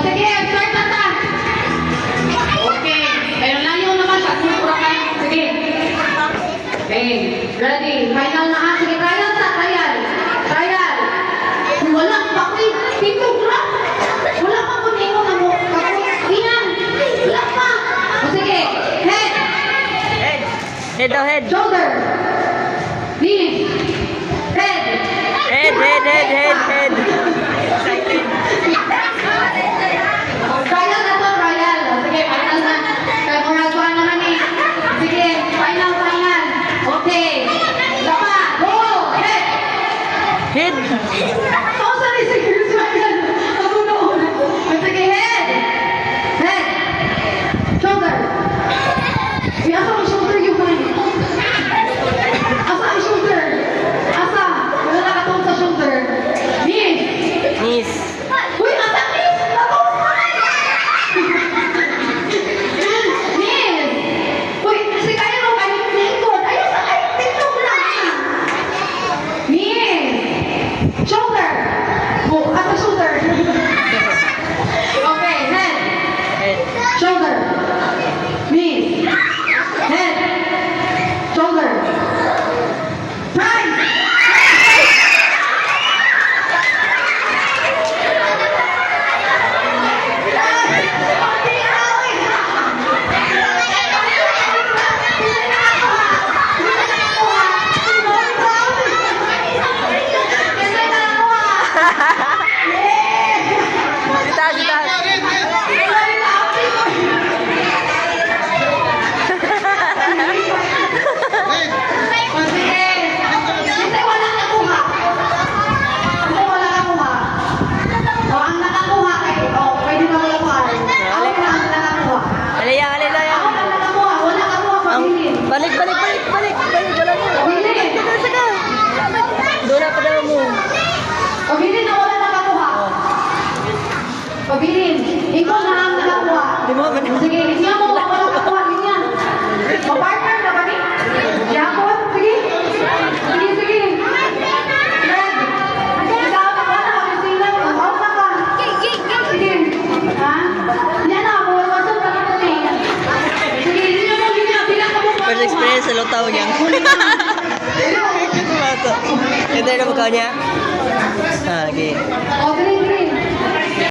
sige, start na ta. Okay. Pero layo naman, pagmura ka. Sige. Okay. Ready. Final na ha. Sige, trial ta. Trial. Trial. Wala pa ko dito, bro. Wala pa ko nimo na mo. Iyan. Wala pa. O sige. Head. Head daw, head. Shoulder. Knees. Head. Head. Trial na to, trial. Sige, final na. Kaya kung nagawa naman eh. Sige, final. Okay. Lapa. Go. Head. Head. Oh, sorry. Sige, trial. Ako noon. Sige, head. Head. Shoulder. Asa ang shoulder yung man? Asa ang shoulder? Asa? Wala nakatong sa shoulder. Knees. Knees. Uy, asa knees? Nakong Knees. Uy, kasi kaya mo kahit lingkod. Ayaw sa kahit tindog lang. Knees. Shoulder. Oh, asa shoulder? Okay, head. Head. Shoulder. Knees. Head. Shoulder. Time. Sita. Alaya. Balik. Wala mo. Saka. Doon na pa daw mo. Pabilin na wala nakakuha. Pabilin. Ikaw na ang nakakuha. Di mo ba? Sige, linya mo. Wala nakakuha. Linya. Mapartner na ba ni? Yapon. Sige. Sige. Red. Ikaw na wala nakakasilang. Out na ka. Sige. Ha? Yan na. Buwasan ka na kami. Sige, linya mo. Bilang ka mo. First experience sa lutaw niya. Ito na ba niya? Ah, okay. Okay.